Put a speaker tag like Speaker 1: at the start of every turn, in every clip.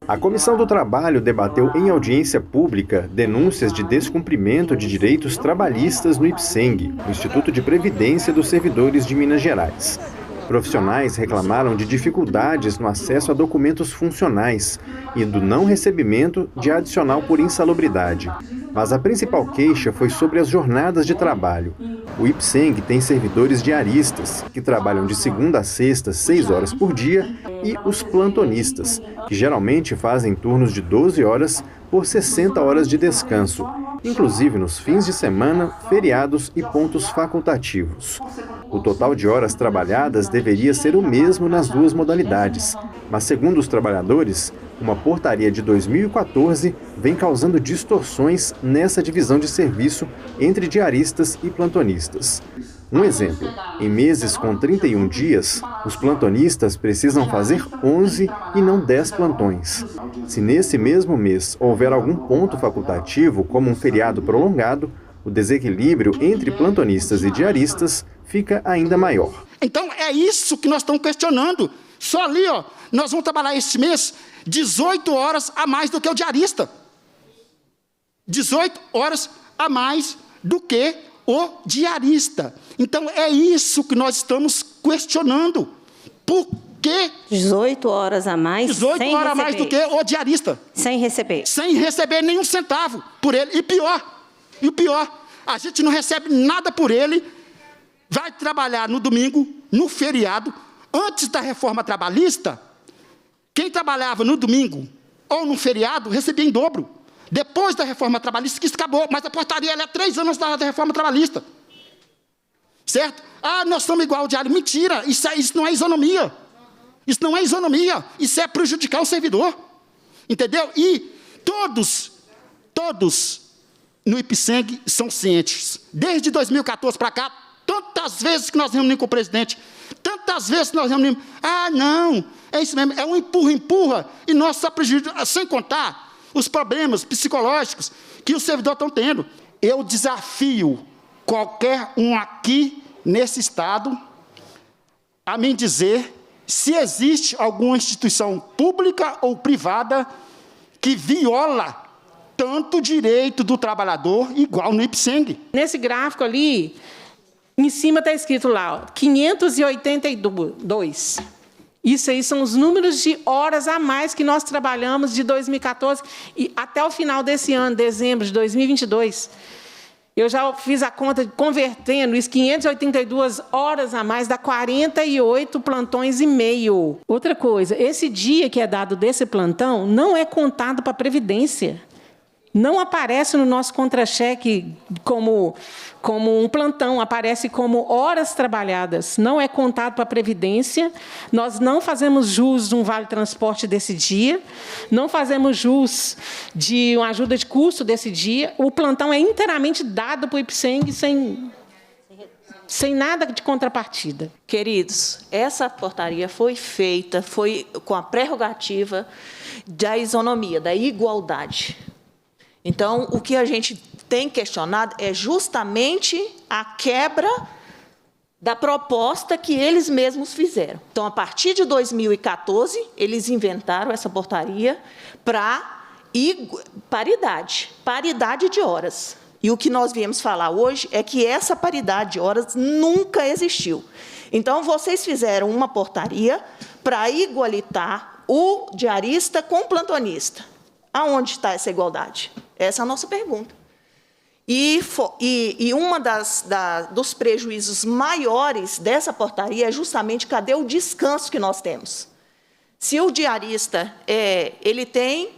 Speaker 1: A Comissão do Trabalho debateu em audiência pública denúncias de descumprimento de direitos trabalhistas no IPSENG, o Instituto de Previdência dos Servidores de Minas Gerais. Profissionais reclamaram de dificuldades no acesso a documentos funcionais e do não recebimento de adicional por insalubridade. Mas a principal queixa foi sobre as jornadas de trabalho. O IPSENG tem servidores diaristas, que trabalham de segunda a sexta, 6 horas por dia, e os plantonistas, que geralmente fazem turnos de 12 horas por 60 horas de descanso, inclusive nos fins de semana, feriados e pontos facultativos. O total de horas trabalhadas deveria ser o mesmo nas duas modalidades, mas, segundo os trabalhadores, uma portaria de 2014 vem causando distorções nessa divisão de serviço entre diaristas e plantonistas. Um exemplo, em meses com 31 dias, os plantonistas precisam fazer 11 e não 10 plantões. Se nesse mesmo mês houver algum ponto facultativo, como um feriado prolongado, o desequilíbrio entre plantonistas e diaristas fica ainda maior.
Speaker 2: Então, é isso que nós estamos questionando. Só ali, nós vamos trabalhar este mês 18 horas a mais do que o diarista. 18 horas a mais do que o diarista. Então, é isso que nós estamos questionando. Por que
Speaker 3: 18 horas a mais
Speaker 2: 18
Speaker 3: sem
Speaker 2: horas a
Speaker 3: receber.
Speaker 2: mais do que o diarista?
Speaker 3: Sem receber.
Speaker 2: Sem receber nenhum centavo por ele. E pior, a gente não recebe nada por ele, vai trabalhar no domingo, no feriado. Antes da reforma trabalhista, quem trabalhava no domingo ou no feriado recebia em dobro. Depois da reforma trabalhista, que isso acabou, mas a portaria é 3 anos da reforma trabalhista. Certo? Nós somos igual ao diário. Mentira, isso não é isonomia. Isso não é isonomia, isso é prejudicar o servidor. Entendeu? E todos no IPSENG são cientes. Desde 2014 para cá, tantas vezes que nós reunimos com o presidente, tantas vezes que nós reunimos, não, é isso mesmo, é um empurra, e nós só prejudicamos, sem contar os problemas psicológicos que os servidores estão tendo. Eu desafio qualquer um aqui nesse estado a me dizer se existe alguma instituição pública ou privada que viola tanto o direito do trabalhador igual no IPSENG.
Speaker 4: Nesse gráfico ali, em cima está escrito lá, 582. Isso aí são os números de horas a mais que nós trabalhamos de 2014 e até o final desse ano, dezembro de 2022. Eu já fiz a conta convertendo isso, 582 horas a mais, dá 48 plantões e meio. Outra coisa, esse dia que é dado desse plantão não é contado para a Previdência. Não aparece no nosso contra-cheque como um plantão, aparece como horas trabalhadas. Não é contado para a Previdência. Nós não fazemos jus de um vale-transporte desse dia, não fazemos jus de uma ajuda de custo desse dia. O plantão é inteiramente dado para o IPSENG sem nada de contrapartida.
Speaker 5: Queridos, essa portaria foi feita, foi com a prerrogativa da isonomia, da igualdade. Então, o que a gente tem questionado é justamente a quebra da proposta que eles mesmos fizeram. Então, a partir de 2014, eles inventaram essa portaria para paridade de horas. E o que nós viemos falar hoje é que essa paridade de horas nunca existiu. Então, vocês fizeram uma portaria para igualitar o diarista com o plantonista. Aonde está essa igualdade? Essa é a nossa pergunta. E uma dos prejuízos maiores dessa portaria é justamente cadê o descanso que nós temos. Se o diarista ele tem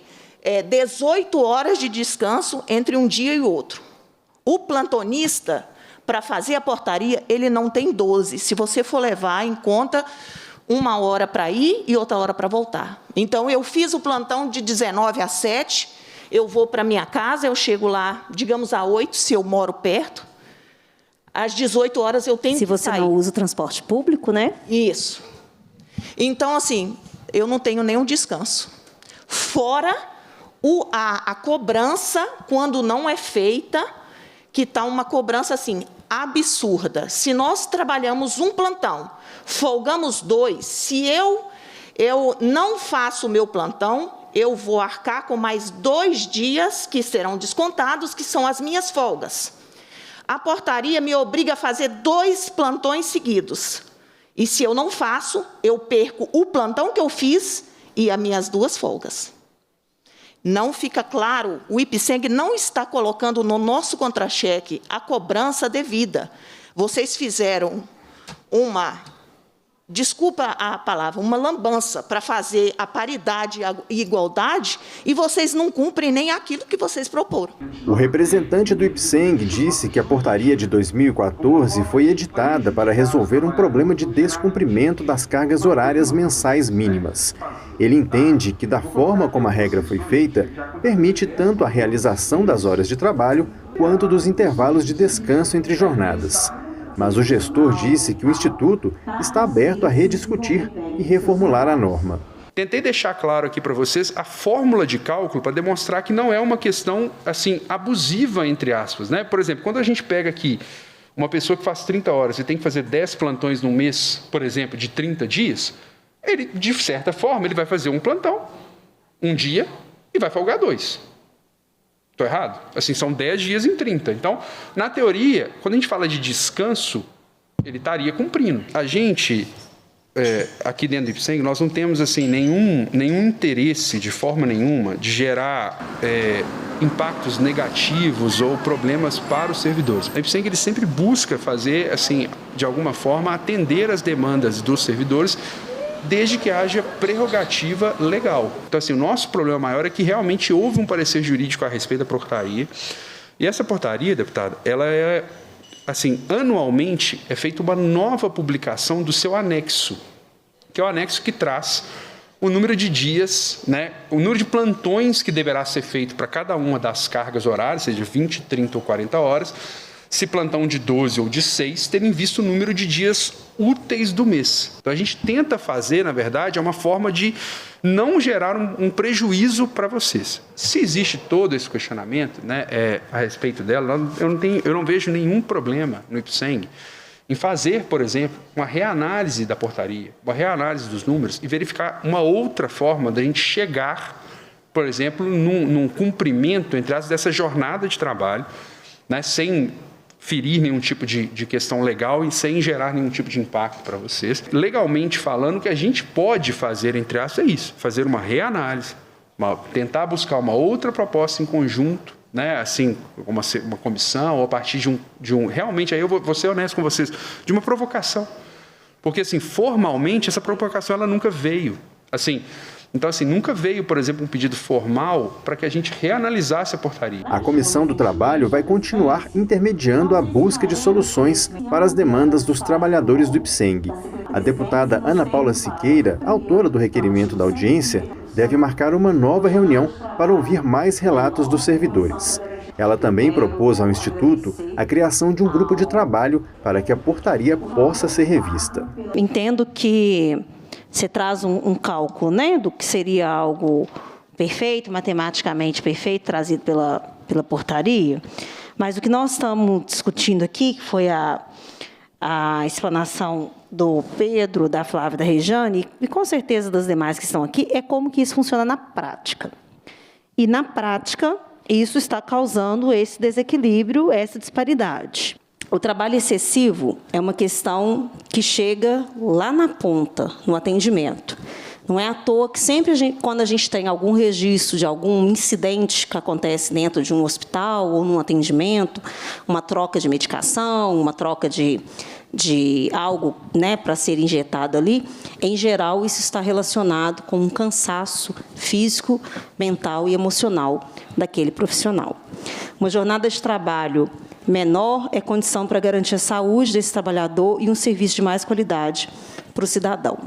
Speaker 5: 18 horas de descanso entre um dia e outro. O plantonista, para fazer a portaria, ele não tem 12. Se você for levar em conta 1 hora para ir e outra hora para voltar. Então, eu fiz o plantão de 19 às 7, eu vou para minha casa, eu chego lá, digamos, às 8, se eu moro perto. Às 18 horas eu tenho que sair.
Speaker 3: Se você não usa o transporte público, né?
Speaker 5: Isso. Então, assim, eu não tenho nenhum descanso. Fora a cobrança, quando não é feita, que está uma cobrança, assim, absurda. Se nós trabalhamos um plantão, folgamos 2, se eu não faço o meu plantão, eu vou arcar com mais 2 dias que serão descontados, que são as minhas folgas. A portaria me obriga a fazer 2 plantões seguidos. E se eu não faço, eu perco o plantão que eu fiz e as minhas 2 folgas. Não fica claro, o IPSENG não está colocando no nosso contra-cheque a cobrança devida. Vocês fizeram uma, desculpa a palavra, uma lambança para fazer a paridade e igualdade, e vocês não cumprem nem aquilo que vocês proporam.
Speaker 1: O representante do IPSENG disse que a portaria de 2014 foi editada para resolver um problema de descumprimento das cargas horárias mensais mínimas. Ele entende que, da forma como a regra foi feita, permite tanto a realização das horas de trabalho quanto dos intervalos de descanso entre jornadas. Mas o gestor disse que o Instituto está aberto a rediscutir e reformular a norma.
Speaker 6: Tentei deixar claro aqui para vocês a fórmula de cálculo para demonstrar que não é uma questão assim abusiva, entre aspas, né? Por exemplo, quando a gente pega aqui uma pessoa que faz 30 horas e tem que fazer 10 plantões num mês, por exemplo, de 30 dias, ele, de certa forma, ele vai fazer um plantão, um dia, e vai folgar 2. Estou errado? Assim, são 10 dias em 30. Então, na teoria, quando a gente fala de descanso, ele estaria cumprindo. A gente, aqui dentro do IPSENG, nós não temos assim, nenhum interesse, de forma nenhuma, de gerar impactos negativos ou problemas para os servidores. O IPSENG ele sempre busca fazer, assim, de alguma forma, atender as demandas dos servidores, desde que haja prerrogativa legal. Então, assim, o nosso problema maior é que realmente houve um parecer jurídico a respeito da portaria. E essa portaria, deputada, ela é, assim, anualmente é feita uma nova publicação do seu anexo, que é o anexo que traz o número de dias, né, o número de plantões que deverá ser feito para cada uma das cargas horárias, seja 20, 30 ou 40 horas, se plantão de 12 ou de 6, terem visto o número de dias úteis do mês. Então, a gente tenta fazer, na verdade, é uma forma de não gerar um prejuízo para vocês. Se existe todo esse questionamento, né, a respeito dela, eu não vejo nenhum problema no IPSENG em fazer, por exemplo, uma reanálise da portaria, uma reanálise dos números e verificar uma outra forma da gente chegar, por exemplo, num cumprimento, entre aspas, dessa jornada de trabalho, né, sem ferir nenhum tipo de questão legal e sem gerar nenhum tipo de impacto para vocês. Legalmente falando, o que a gente pode fazer, entre aspas, é isso, fazer uma reanálise, tentar buscar uma outra proposta em conjunto, né, assim, uma comissão, ou a partir de um realmente, aí eu vou ser honesto com vocês, de uma provocação. Porque, assim, formalmente, essa provocação ela nunca veio. Assim, então, assim, nunca veio, por exemplo, um pedido formal para que a gente reanalisasse a portaria.
Speaker 1: A Comissão do Trabalho vai continuar intermediando a busca de soluções para as demandas dos trabalhadores do IPSENG. A deputada Ana Paula Siqueira, autora do requerimento da audiência, deve marcar uma nova reunião para ouvir mais relatos dos servidores. Ela também propôs ao Instituto a criação de um grupo de trabalho para que a portaria possa ser revista.
Speaker 3: Entendo que você traz um cálculo, né, do que seria algo perfeito, matematicamente perfeito, trazido pela portaria, mas o que nós estamos discutindo aqui, que foi a explanação do Pedro, da Flávia e da Rejane, e com certeza das demais que estão aqui, é como que isso funciona na prática. E, na prática, isso está causando esse desequilíbrio, essa disparidade. O trabalho excessivo é uma questão que chega lá na ponta, no atendimento. Não é à toa que sempre, quando a gente tem algum registro de algum incidente que acontece dentro de um hospital ou num atendimento, uma troca de medicação, uma troca de algo, né, para ser injetado ali, em geral, isso está relacionado com um cansaço físico, mental e emocional daquele profissional. Uma jornada de trabalho menor é condição para garantir a saúde desse trabalhador e um serviço de mais qualidade para o cidadão.